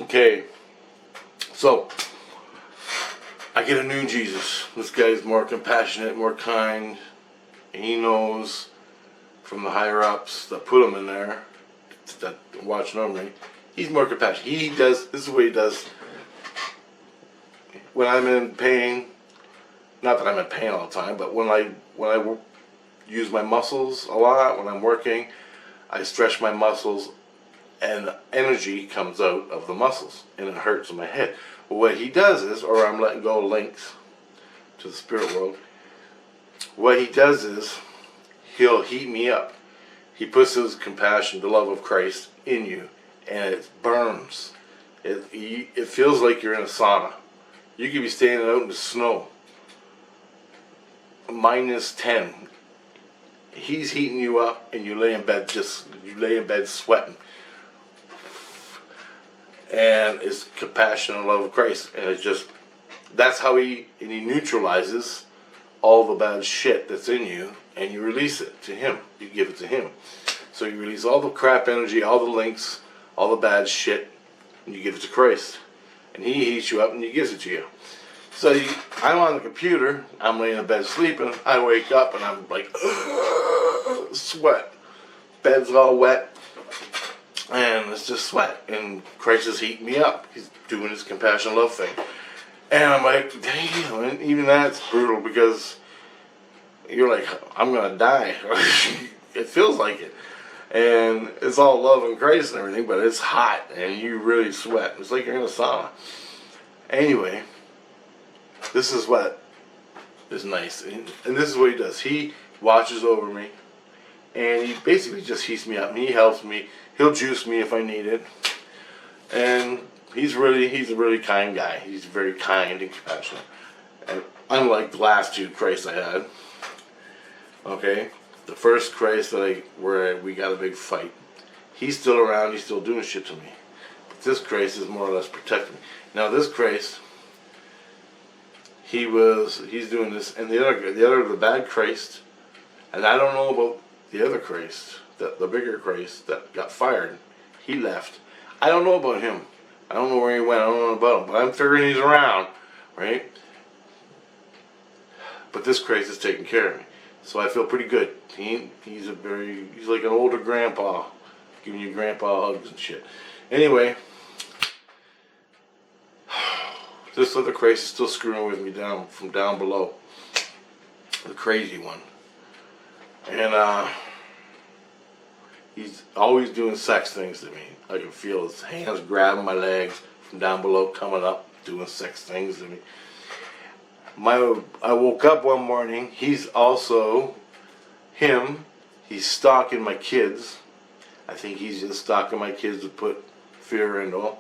Okay, so I get a new Jesus. This guy's more compassionate, more kind. And he knows from the higher ups that put him in there, that watching over me. He's more compassionate. He does. This is what he does. When I'm in pain, not that I'm in pain all the time, but when I use my muscles a lot, when I'm working, I stretch my muscles, and energy comes out of the muscles, and it hurts in my head. But what he does is, or I'm letting go of links to the spirit world. What he does is, he'll heat me up. He puts his compassion, the love of Christ, in you, and it burns. It feels like you're in a sauna. You could be standing out in the snow, -10. He's heating you up, and you lay in bed sweating. And it's compassion and love of Christ, and it's just, that's how he neutralizes all the bad shit that's in you, and you release it to him. You give it to him. So you release all the crap energy, all the links, all the bad shit, and you give it to Christ. And he heats you up and he gives it to you. So I'm on the computer, I'm laying in bed sleeping, I wake up and I'm like, sweat. Bed's all wet, and it's just sweat. And Christ is heating me up. He's doing his compassion love thing. And I'm like, damn, and even that's brutal, because you're like, I'm gonna die. It feels like it. And it's all love and grace and everything, but it's hot and you really sweat. It's like you're in a sauna. Anyway, this is what is nice. And this is what he does. He watches over me, and he basically just heats me up, and he helps me. He'll juice me if I need it. And he's a really kind guy. He's very kind and compassionate. And unlike the last two Christs I had, okay, the first Christ where we got a big fight, he's still around, he's still doing shit to me. But this Christ is more or less protecting me. Now this Christ, he's doing this, and the bad Christ, and I don't know about the other Christ, the bigger Christ that got fired. He left. I don't know about him. I don't know where he went. I don't know about him. But I'm figuring he's around, right? But this Christ is taking care of me, so I feel pretty good. He's like an older grandpa, giving you grandpa hugs and shit. Anyway, this other Christ is still screwing with me from down below, the crazy one, and he's always doing sex things to me. I can feel his hands grabbing my legs from down below, coming up, doing sex things to me. I woke up one morning. He's stalking my kids. I think he's just stalking my kids to put fear into them.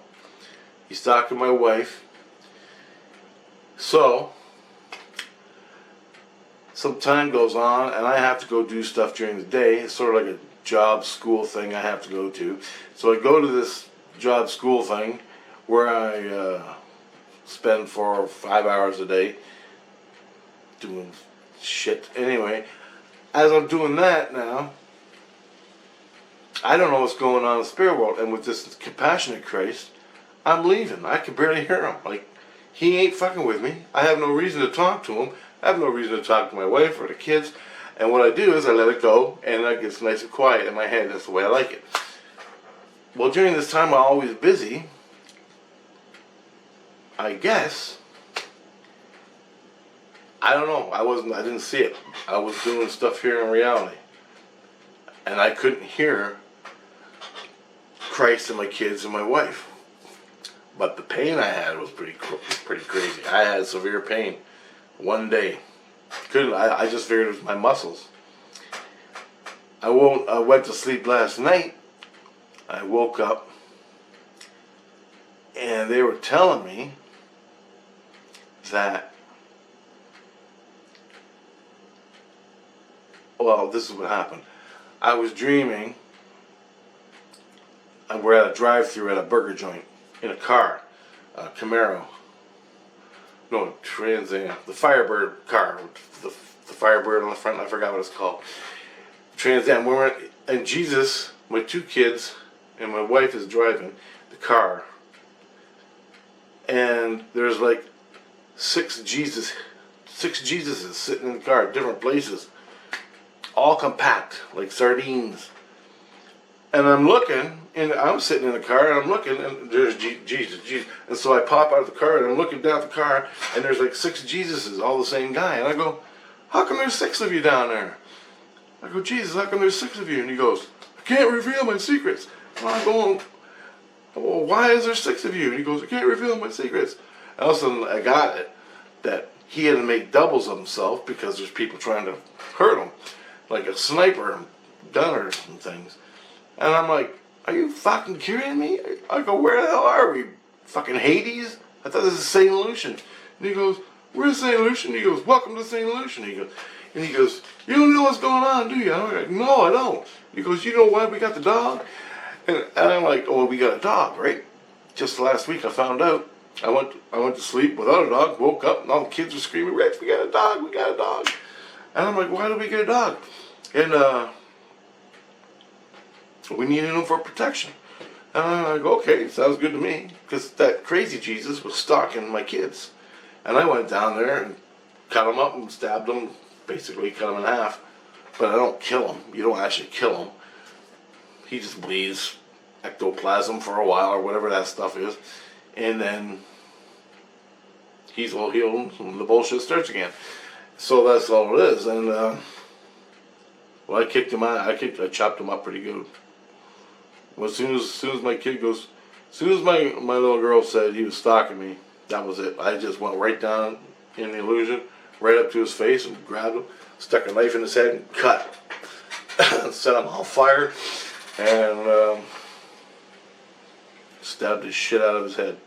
He's stalking my wife. So some time goes on, and I have to go do stuff during the day. It's sort of like a job school thing I have to go to. So I go to this job school thing where I spend 4 or 5 hours a day doing shit. Anyway, as I'm doing that now, I don't know what's going on in the spirit world, and with this compassionate Christ, I'm leaving. I can barely hear him. Like, he ain't fucking with me. I have no reason to talk to him. I have no reason to talk to my wife or the kids. And what I do is I let it go, and it gets nice and quiet in my head. That's the way I like it. Well, during this time I'm always busy, I guess. I don't know. I didn't see it. I was doing stuff here in reality, and I couldn't hear Christ and my kids and my wife. But the pain I had was pretty crazy. I had severe pain one day. I just figured it was my muscles. I went to sleep last night. I woke up, and they were telling me that, well, this is what happened. I was dreaming, and we're at a drive-thru at a burger joint in a car, a Camaro. No, Trans Am, the Firebird car, the Firebird on the front, I forgot what it's called. Trans Am, and Jesus, my 2 kids, and my wife is driving the car, and there's like six Jesuses sitting in the car at different places, all compact like sardines. And I'm looking, and I'm sitting in the car, and I'm looking, and there's Jesus. And so I pop out of the car, and I'm looking down at the car, and there's like six Jesuses, all the same guy. And I go, how come there's six of you down there? I go, Jesus, how come there's six of you? And he goes, I can't reveal my secrets. And I go, well, why is there six of you? And he goes, I can't reveal my secrets. And all of a sudden, I got it, that he had to make doubles of himself because there's people trying to hurt him, like a sniper, gunners and things. And I'm like, are you fucking kidding me? I go, where the hell are we? Fucking Hades? I thought this was St. Lucian. And he goes, where's St. Lucian? He goes, welcome to St. Lucian. He goes, you don't know what's going on, do you? I'm like, no, I don't. He goes, you know why we got the dog? And I'm like, oh, we got a dog, right? Just last week I found out. I went to sleep without a dog, woke up, and all the kids were screaming, Rex, we got a dog, we got a dog. And I'm like, why did we get a dog? And we needed him for protection. And I go, okay, sounds good to me. Because that crazy Jesus was stalking my kids. And I went down there and cut him up and stabbed him, basically cut him in half. But I don't kill him. You don't actually kill him. He just bleeds ectoplasm for a while or whatever that stuff is. And then he's all healed and the bullshit starts again. So that's all it is. And well, I kicked him out. I chopped him up pretty good. Well, as soon as my kid goes, as soon as my little girl said he was stalking me, that was it. I just went right down in the illusion, right up to his face and grabbed him, stuck a knife in his head and cut. Set him on fire and stabbed the shit out of his head.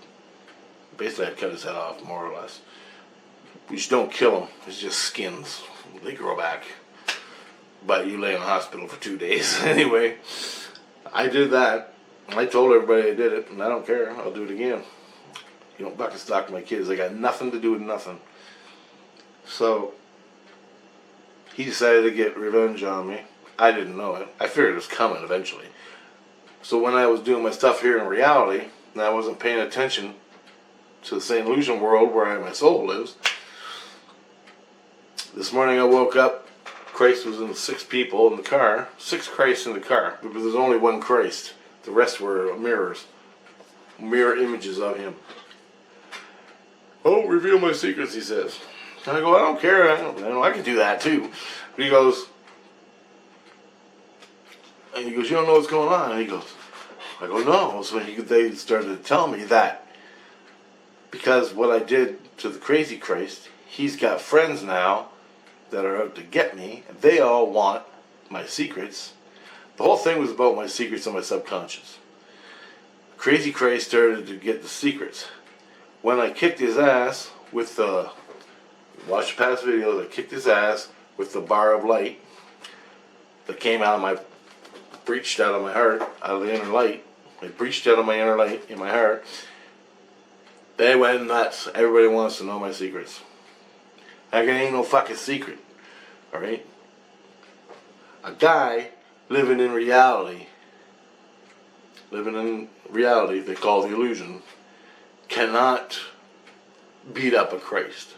Basically, I cut his head off, more or less. You just don't kill them. It's just skins. They grow back. But you lay in the hospital for 2 days. Anyway, I did that. I told everybody I did it, and I don't care. I'll do it again. You don't bucket stock my kids. They got nothing to do with nothing. So, he decided to get revenge on me. I didn't know it. I figured it was coming eventually. So when I was doing my stuff here in reality, and I wasn't paying attention to the St. Lucian world where my soul lives, this morning I woke up, Crais was in 6 people in the car, 6 Crais in the car, but there's only one Crais. The rest were mirrors, mirror images of him. Oh, reveal my secrets, he says. And I go, I don't care, I can do that too. But he goes, you don't know what's going on. And he goes, I go, no. So they started to tell me that because what I did to the crazy Crais, he's got friends now that are out to get me. And they all want my secrets. The whole thing was about my secrets and my subconscious. Crazy Crais started to get the secrets. When I kicked his ass with the, watch the past videos, I kicked his ass with the bar of light that came out of my, breached out of my heart, out of the inner light. It breached out of my inner light in my heart. They went nuts. Everybody wants to know my secrets. Like it ain't no fucking secret. Alright? A guy living in reality they call the illusion, cannot beat up a Christ.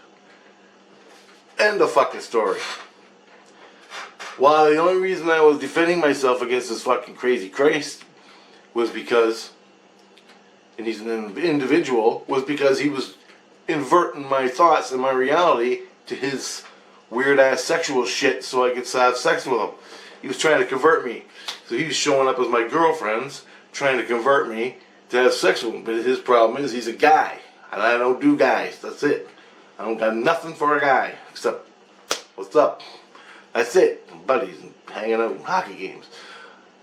End of fucking story. Well, the only reason I was defending myself against this fucking crazy Christ was because, and he's an individual, was because he was inverting my thoughts and my reality to his weird ass sexual shit so I could have sex with him. He was trying to convert me. So he was showing up as my girlfriends, trying to convert me to have sex with him. But his problem is he's a guy, and I don't do guys. That's it. I don't got nothing for a guy except, what's up? That's it. Buddies and hanging out in hockey games.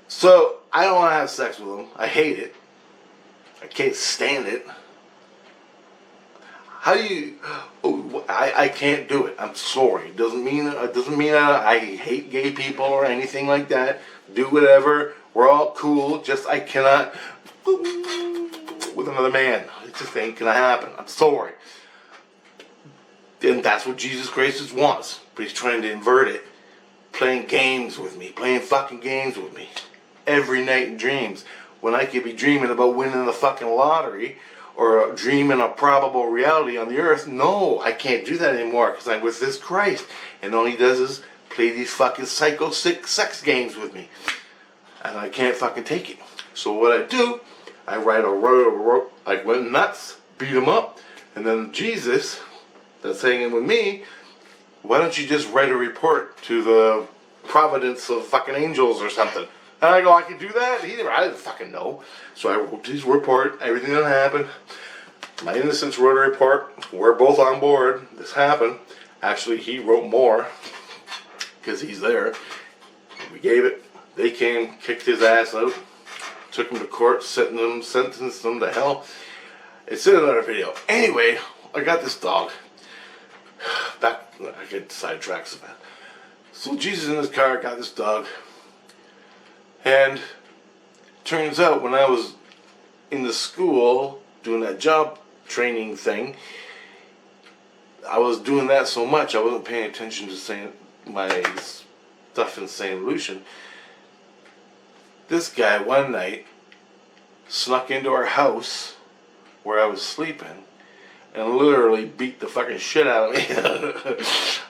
So I don't want to have sex with him. I hate it. I can't stand it. How do you? Oh, I can't do it. I'm sorry. It doesn't mean I hate gay people or anything like that. Do whatever. We're all cool. Just I cannot with another man. It just ain't gonna happen. I'm sorry. And that's what Jesus Christ wants. But he's trying to invert it. Playing games with me. Playing fucking games with me. Every night in dreams. When I could be dreaming about winning the fucking lottery. or dream in a probable reality on the earth. No, I can't do that anymore because I'm with this Christ. And all he does is play these fucking psycho sick sex games with me. And I can't fucking take it. So what I do, I write a rope, I went nuts, beat him up, and then Jesus, that's hanging with me, why don't you just write a report to the providence of fucking angels or something? And I go, I can do that? I didn't fucking know. So I wrote his report, everything that happened. My innocence wrote a report. We're both on board. This happened. Actually, he wrote more because he's there. We gave it. They came, kicked his ass out, took him to court, sentenced him to hell. It's in another video. Anyway, I got this dog. Back, I get sidetracked so bad. So Jesus in his car got this dog. And turns out when I was in the school doing that job training thing, I was doing that so much I wasn't paying attention to my stuff in St. Lucian. This guy one night snuck into our house where I was sleeping and literally beat the fucking shit out of me.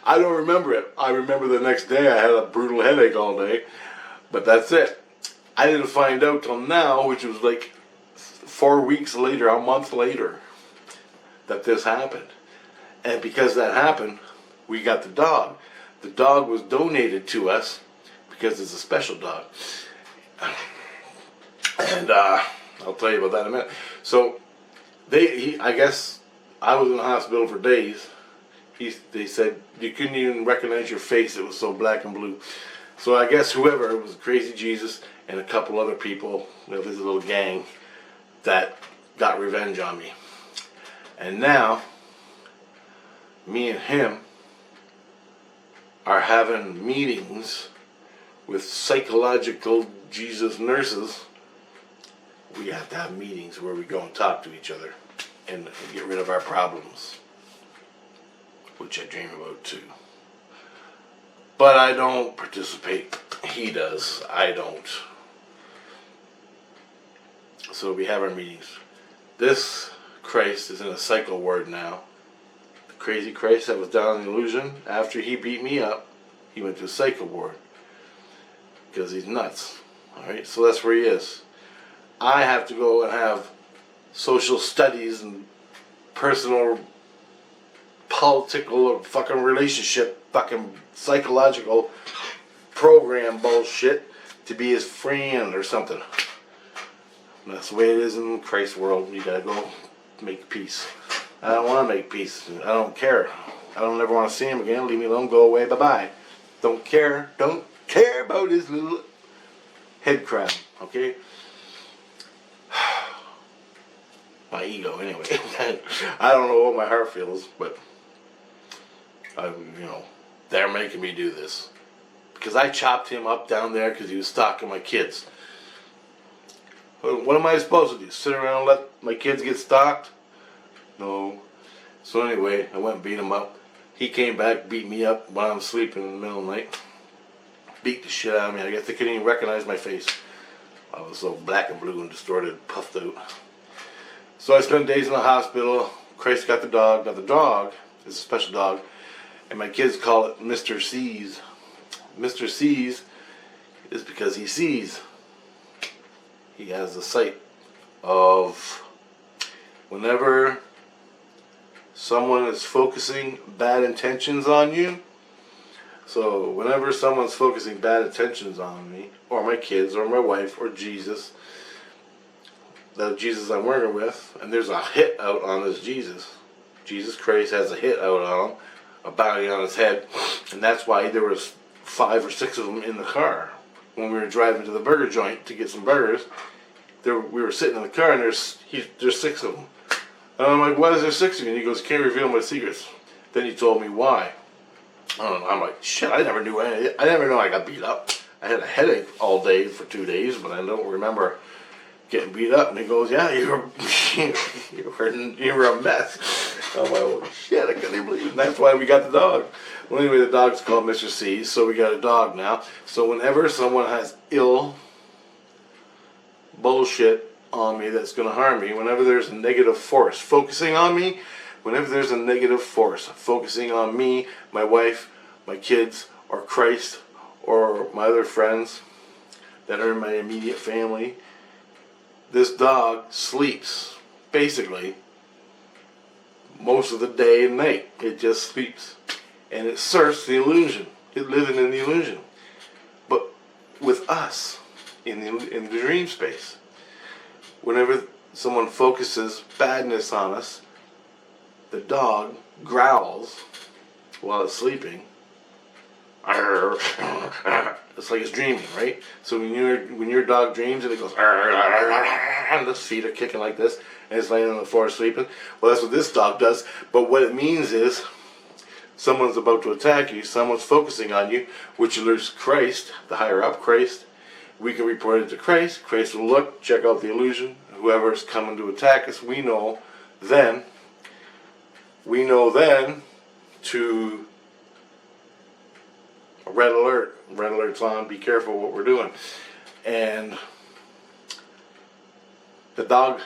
I don't remember it. I remember the next day I had a brutal headache all day, but that's it. I didn't find out till now, which was like 4 weeks later, a month later, that this happened. And because that happened, we got the dog. The dog was donated to us because it's a special dog. And I'll tell you about that in a minute. So I guess I was in the hospital for days. They said you couldn't even recognize your face. It was so black and blue. So I guess whoever, it was Crazy Jesus and a couple other people, his little gang, that got revenge on me. And now, me and him are having meetings with psychological Jesus nurses. We have to have meetings where we go and talk to each other and get rid of our problems, which I dream about too. But I don't participate. He does. I don't. So we have our meetings. This Crais is in a psycho ward now. The crazy Crais that was down in the illusion, after he beat me up, he went to a psycho ward. Because he's nuts. Alright, so that's where he is. I have to go and have social studies and personal, political, or fucking relationship, fucking psychological program bullshit to be his friend or something. And that's the way it is in Christ's world. You gotta go make peace. I don't want to make peace. I don't care. I don't ever want to see him again. Leave me alone. Go away. Bye-bye. Don't care. Don't care about his little head crab. Okay? My ego, anyway. I don't know what my heart feels, but they're making me do this because I chopped him up down there because he was stalking my kids. What am I supposed to do? Sit around and let my kids get stalked? No. So anyway, I went and beat him up. He came back, beat me up while I'm sleeping in the middle of the night. Beat the shit out of me. I guess they couldn't even recognize my face. I was so black and blue and distorted, puffed out. So I spent days in the hospital. Crais got the dog. Now the dog is a special dog, and my kids call it Mr. Sees. Mr. Sees is because he sees. He has the sight of whenever someone is focusing bad intentions on you. So whenever someone's focusing bad intentions on me, or my kids, or my wife, or Jesus, the Jesus I'm working with, and there's a hit out on this Jesus. Jesus Christ has a hit out on him, a bounty on his head, and that's why there was 5 or 6 of them in the car. When we were driving to the burger joint to get some burgers, we were sitting in the car and there's 6 of them. And I'm like, why is there 6 of you? And he goes, can't reveal my secrets. Then he told me why. I'm like, shit, I never knew anything. I never knew I got beat up. I had a headache all day for 2 days, but I don't remember getting beat up. And he goes, yeah, you were a mess. I'm like, oh shit, I couldn't even believe it. And that's why we got the dog. Well, anyway, the dog's called Mr. C, so we got a dog now. So whenever someone has ill bullshit on me that's going to harm me, whenever there's a negative force focusing on me, whenever there's a negative force focusing on me, my wife, my kids, or Christ, or my other friends that are in my immediate family, this dog sleeps basically most of the day and night. It just sleeps, and it surfs the illusion. It's living in the illusion. But with us in the dream space, whenever someone focuses badness on us, the dog growls while it's sleeping. It's like it's dreaming, right? So when your dog dreams and it goes, and the feet are kicking like this, and it's laying on the floor sleeping. Well, that's what this dog does. But what it means is someone's about to attack you. Someone's focusing on you, which alerts Christ, the higher up Christ. We can report it to Christ. Christ will look, check out the illusion. Whoever's coming to attack us, we know then to red alert. Red alert's on. Be careful what we're doing. And the dog,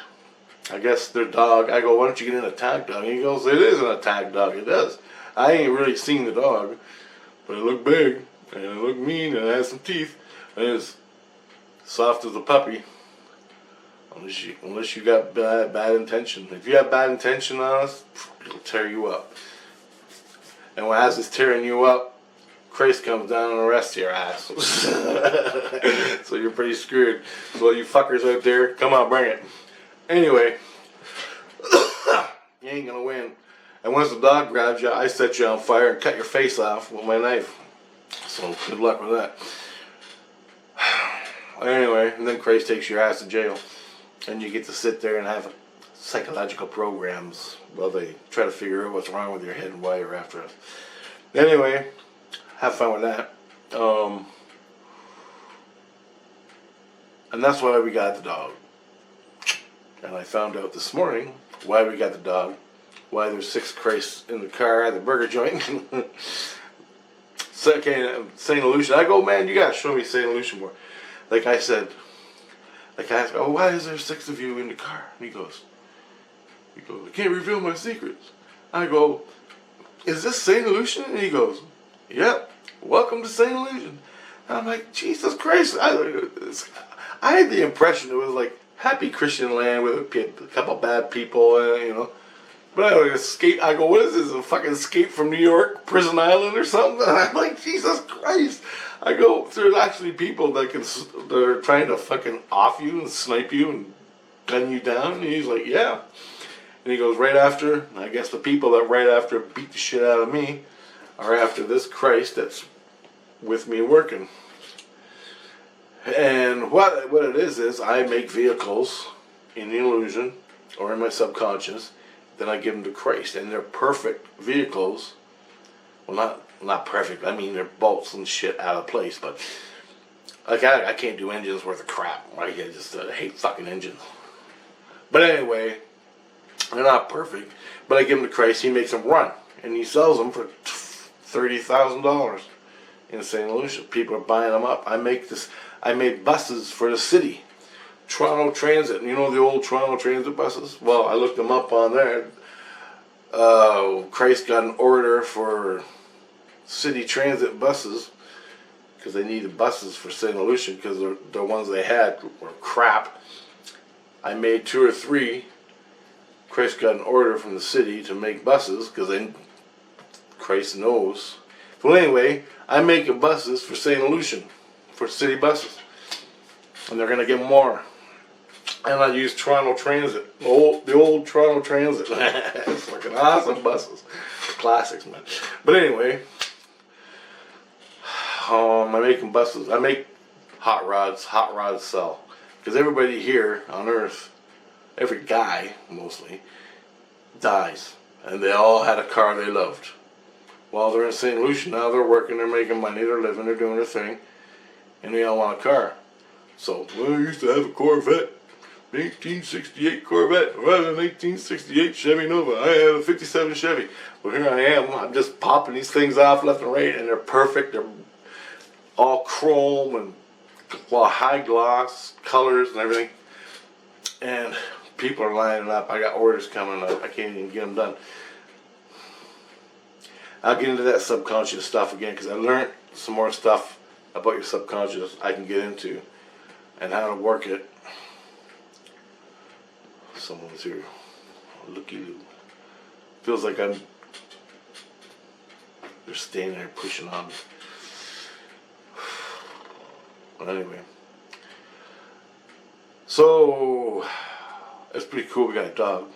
I guess their dog, I go, why don't you get an attack dog? And he goes, it is an attack dog. It does. I ain't really seen the dog, but it looked big, and it looked mean, and it had some teeth, and it was soft as a puppy. Unless you got bad intention. If you have bad intention on us, it'll tear you up. And as it's tearing you up, Crais comes down and arrests your ass. So you're pretty screwed. So you fuckers out there, come on, bring it. Anyway, you ain't gonna win. And once the dog grabs you, I set you on fire and cut your face off with my knife. So good luck with that. Anyway, and then Crais takes your ass to jail. And you get to sit there and have psychological programs while they try to figure out what's wrong with your head and why you're after us. Anyway, have fun with that. And that's why we got the dog. And I found out this morning why we got the dog. Why there's 6 Crais in the car at the burger joint. Second, St. Lucia. I go, man, you gotta show me St. Lucia more. Like I said, like I asked, oh, why is there 6 of you in the car? And he goes, I can't reveal my secrets. I go, is this St. Lucia? And he goes, yep, welcome to St. Lucia. And I'm like, Jesus Christ. I had the impression it was like happy Christian land with a couple bad people, you know. But I escape. I go, what is this? A fucking escape from New York, prison island or something? And I'm like, Jesus Christ. I go, there's actually people that are trying to fucking off you and snipe you and gun you down. And he's like, yeah. And he goes, right after, I guess the people that right after beat the shit out of me are after this Crais that's with me working. And what it is I make vehicles in the illusion or in my subconscious. Then I give them to Crais, and they're perfect vehicles. Well, not perfect. I mean, they're bolts and shit out of place. But like I can't do engines worth of crap. Right? I just hate fucking engines. But anyway, they're not perfect. But I give them to Crais. He makes them run, and he sells them for $30,000 in St. Lucia. People are buying them up. I made buses for the city. Toronto Transit, you know the old Toronto Transit buses? Well, I looked them up on there. Crais got an order for city transit buses because they needed buses for St. Lucia because the ones they had were crap. I made 2 or 3. Crais got an order from the city to make buses because Crais knows. Well, anyway, I'm making buses for St. Lucia, for city buses. And they're going to get more. And I use Toronto Transit, the old Toronto Transit. It's fucking awesome buses. Classics, man. But anyway, I'm making buses. I make hot rods sell. Because everybody here on Earth, every guy, mostly, dies. And they all had a car they loved. While they're in St. Lucia now, they're working, they're making money, they're living, they're doing their thing. And they all want a car. So, well, I used to have a Corvette. 1868 Corvette, I had an 1868 Chevy Nova, I had a 57 Chevy. Well, here I am, I'm just popping these things off left and right, and they're perfect, they're all chrome and high gloss colors and everything. and people are lining up. I got orders coming up. I can't even get them done. I'll get into that subconscious stuff again because I learned some more stuff about your subconscious I can get into and how to work it. Someone's here. Looky-loo. Feels like they're standing there pushing on me. But anyway. So, it's pretty cool we got a dog.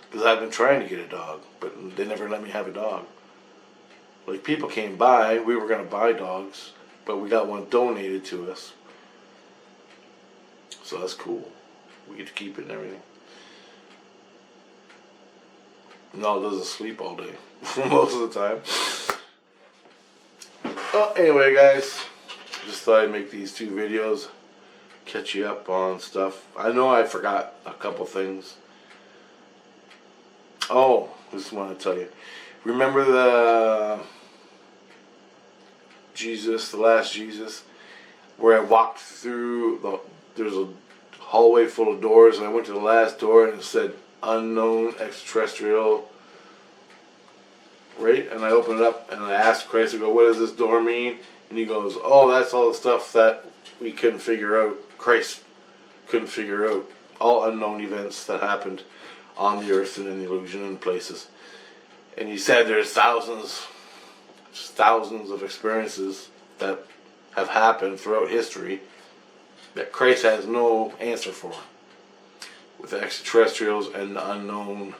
Because I've been trying to get a dog, but they never let me have a dog. Like, people came by, we were going to buy dogs, but we got one donated to us. So that's cool. We get to keep it and everything. No, it doesn't sleep all day. Most of the time. Well, anyway, guys. Just thought I'd make these 2 videos. Catch you up on stuff. I know I forgot a couple things. Oh, just want to tell you. Remember the last Jesus? Where I walked through, there's a hallway full of doors, and I went to the last door and it said unknown extraterrestrial, right? And I opened it up and I asked Crais, I go, what does this door mean? And he goes, oh, that's all the stuff that we couldn't figure out. Crais couldn't figure out. All unknown events that happened on the earth and in the illusion and places. And he said there's thousands of experiences that have happened throughout history that Crais has no answer for. With the extraterrestrials and the unknown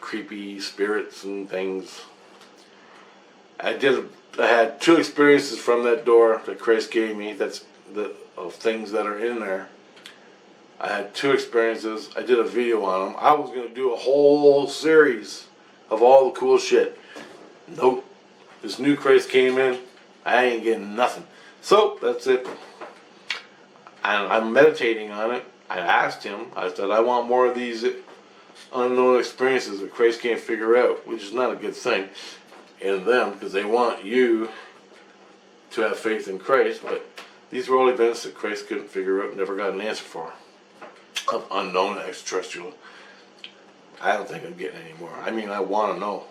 creepy spirits and things. I had 2 experiences from that door that Crais gave me, of things that are in there. I had 2 experiences. I did a video on them. I was going to do a whole series of all the cool shit. Nope. This new Crais came in. I ain't getting nothing. So, that's it. And I'm meditating on it. I asked him. I said, I want more of these unknown experiences that Crais can't figure out, which is not a good thing in them, because they want you to have faith in Crais, but these were all events that Crais couldn't figure out and never got an answer for. Of unknown extraterrestrial. I don't think I'm getting any more. I mean, I want to know.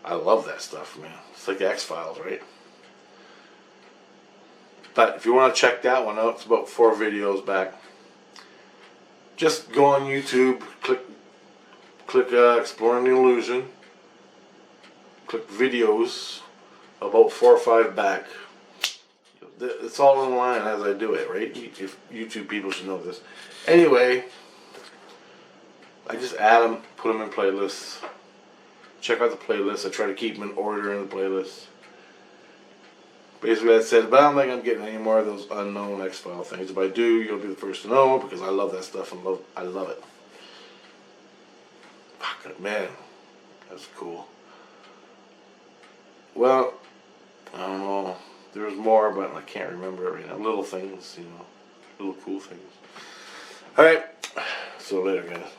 I love that stuff, man. It's like the X-Files, right? But if you want to check that one out, it's about 4 videos back. Just go on YouTube, click Exploring the Illusion, click videos, about 4 or 5 back. It's all online as I do it, right? If YouTube people should know this. Anyway, I just add them, put them in playlists. Check out the playlist. I try to keep them in order in the playlist. Basically, I said, but I don't think I'm getting any more of those unknown X-File things. If I do, you'll be the first to know, because I love that stuff and I love it. Fuck, man, that's cool. Well, I don't know. There's more, but I can't remember it right now. Little things, little cool things. Alright, so later, guys.